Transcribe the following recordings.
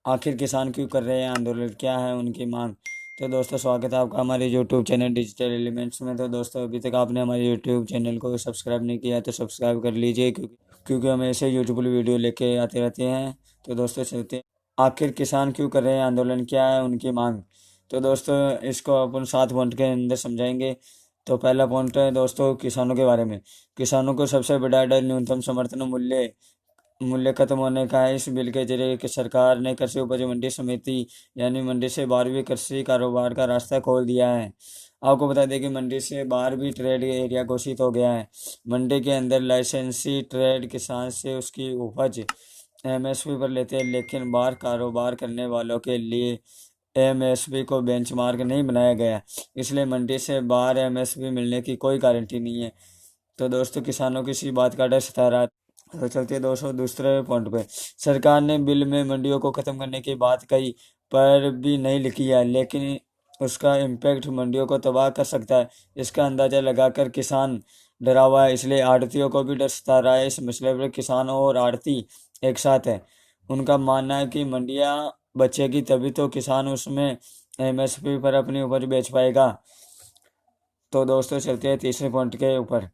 आखिर किसान क्यों कर रहे हैं आंदोलन, क्या है उनकी मांग। तो दोस्तों स्वागत है आपका हमारे यूट्यूब चैनल डिजिटल एलिमेंट्स में। तो दोस्तों अभी तक आपने हमारे यूट्यूब चैनल को सब्सक्राइब नहीं किया तो सब्सक्राइब कर लीजिए, क्योंकि हम ऐसे यूट्यूब वीडियो लेके आते रहते हैं। तो दोस्तों चलते हैं, आखिर किसान क्यों कर रहे हैं आंदोलन, क्या है उनकी मांग। तो दोस्तों इसको अपन 7 पॉइंट के अंदर समझाएंगे। तो पहला पॉइंट है दोस्तों किसानों के बारे में। किसानों को सबसे बड़ा डर न्यूनतम समर्थन मूल्य मूल्य खत्म होने का है। इस बिल के जरिए कि सरकार ने कृषि उपज मंडी समिति यानी मंडी से बाहर भी कृषि कारोबार का रास्ता खोल दिया है। आपको बता दें कि मंडी से बाहर भी ट्रेड एरिया घोषित हो गया है। मंडी के अंदर लाइसेंसी ट्रेड किसान से उसकी उपज एमएसपी पर लेते हैं, लेकिन बाहर कारोबार करने वालों के लिए एमएसपी को बेंचमार्क नहीं बनाया गया, इसलिए मंडी से बाहर एमएसपी मिलने की कोई गारंटी नहीं है। तो दोस्तों किसानों की इसी बात का डर सता रहा है। तो चलते हैं दोस्तों दूसरे पॉइंट पे। सरकार ने बिल में मंडियों को खत्म करने की बात कही पर भी नहीं लिखी है, लेकिन उसका इम्पैक्ट मंडियों को तबाह कर सकता है। इसका अंदाजा लगाकर किसान डरा हुआ है, इसलिए आड़तियों को भी डर सता रहा है। इस मसले पर किसान और आड़ती एक साथ है। उनका मानना है कि मंडियाँ बचेगी तभी तो किसान उसमें एमएसपी पर अपनी उपज बेच पाएगा। तो दोस्तों चलते हैं तीसरे पॉइंट के ऊपर।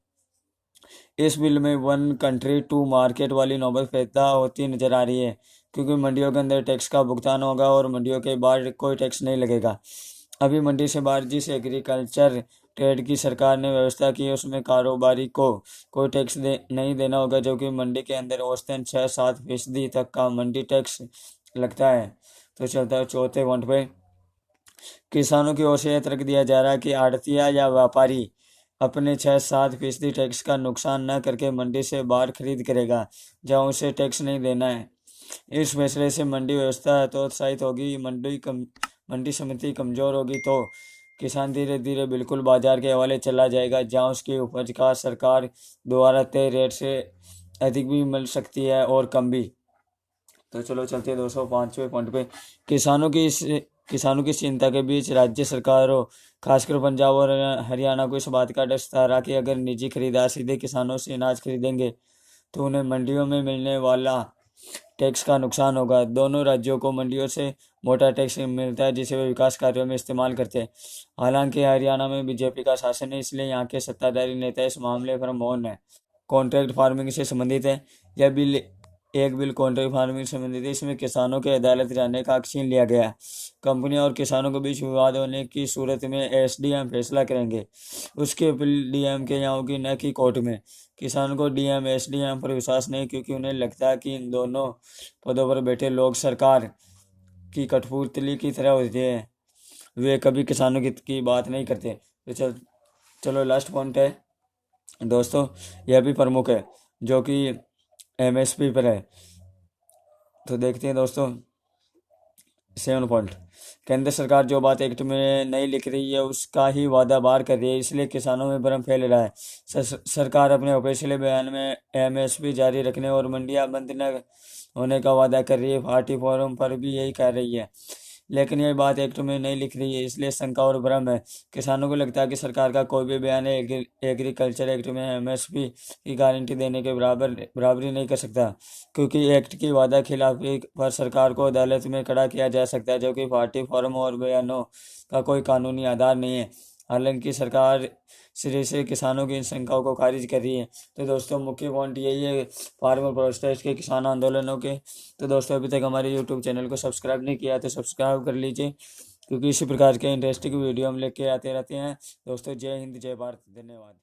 इस बिल में वन कंट्री टू मार्केट वाली नौबत पैदा होती नजर आ रही है, क्योंकि मंडियों के अंदर टैक्स का भुगतान होगा और मंडियों के बाहर कोई टैक्स नहीं लगेगा। अभी मंडी से बाहर जिस एग्रीकल्चर ट्रेड की सरकार ने व्यवस्था की है उसमें कारोबारी को कोई टैक्स नहीं देना होगा, जो कि मंडी के अंदर औसतन 6-7% तक का मंडी टैक्स लगता है। तो चलता है चौथे पॉइंट पे। किसानों की ओर से यह तर्क दिया जा रहा है कि आड़तिया या व्यापारी अपने 6-7% टैक्स का नुकसान न करके मंडी से बाहर खरीद करेगा जहां उसे टैक्स नहीं देना है। इस फैसले से मंडी व्यवस्था तो उत्साहित होगी, मंडी समिति कमजोर होगी तो किसान धीरे धीरे बिल्कुल बाजार के हवाले चला जाएगा, जहां उसकी उपज का सरकार द्वारा तय रेट से अधिक भी मिल सकती है और कम भी। तो चलो चलते हैं 205वें पॉइंट पे। किसानों की चिंता के बीच राज्य सरकारों खासकर पंजाब और हरियाणा को इस बात का डर सता रहा कि अगर निजी खरीदार सीधे किसानों से अनाज खरीदेंगे तो उन्हें मंडियों में मिलने वाला टैक्स का नुकसान होगा। दोनों राज्यों को मंडियों से मोटा टैक्स मिलता है जिसे वे विकास कार्यों में इस्तेमाल करते हैं। हालांकि हरियाणा में बीजेपी का शासन है, इसलिए यहाँ के सत्ताधारी नेता इस मामले पर मौन है। कॉन्ट्रैक्ट फार्मिंग से संबंधित है। यह बिल एक बिल कॉन्ट्रैक्ट फार्मिंग से संबंधित है। इसमें किसानों के अदालत जाने का हक छीन लिया गया है। कंपनियों और किसानों के बीच विवाद होने की सूरत में एसडीएम फैसला करेंगे। उसके अपील डीएम के यहाँ होगी, न कि कोर्ट में। किसानों को डीएम एसडीएम पर विश्वास नहीं, क्योंकि उन्हें लगता है कि इन दोनों पदों पर बैठे लोग सरकार की कठपुतली की तरह होते हैं, वे कभी किसानों की बात नहीं करते। तो चलो लास्ट पॉइंट है दोस्तों, यह भी प्रमुख है जो कि एमएसपी पर है। तो देखते हैं दोस्तों 7 पॉइंट। केंद्र सरकार जो बात एक्ट में नहीं लिख रही है उसका ही वादा बार कर रही है, इसलिए किसानों में भ्रम फैल रहा है। सरकार अपने ऑफिशियल बयान में एमएसपी जारी रखने और मंडियां बंद न होने का वादा कर रही है। पार्टी फोरम पर भी यही कह रही है, लेकिन यह बात एक्ट में नहीं लिख रही है, इसलिए शंका और भ्रम है। किसानों को लगता है कि सरकार का कोई भी बयान एग्रीकल्चर एक्ट में एमएसपी की गारंटी देने के बराबरी नहीं कर सकता, क्योंकि एक्ट की वादा खिलाफी पर सरकार को अदालत में खड़ा किया जा सकता है, जो कि पार्टी फॉर्म और बयानों का कोई कानूनी आधार नहीं है। हालांकि सरकार सिरे से किसानों की इन शंकाओं को खारिज कर रही है। तो दोस्तों मुख्य पॉइंट यही है फार्मर प्रोटेस्ट के, किसान आंदोलनों के। तो दोस्तों अभी तक हमारे यूट्यूब चैनल को सब्सक्राइब नहीं किया तो सब्सक्राइब कर लीजिए, क्योंकि इसी प्रकार के इंटरेस्टिंग वीडियो हम लेके आते रहते हैं। दोस्तों जय हिंद जय भारत, धन्यवाद।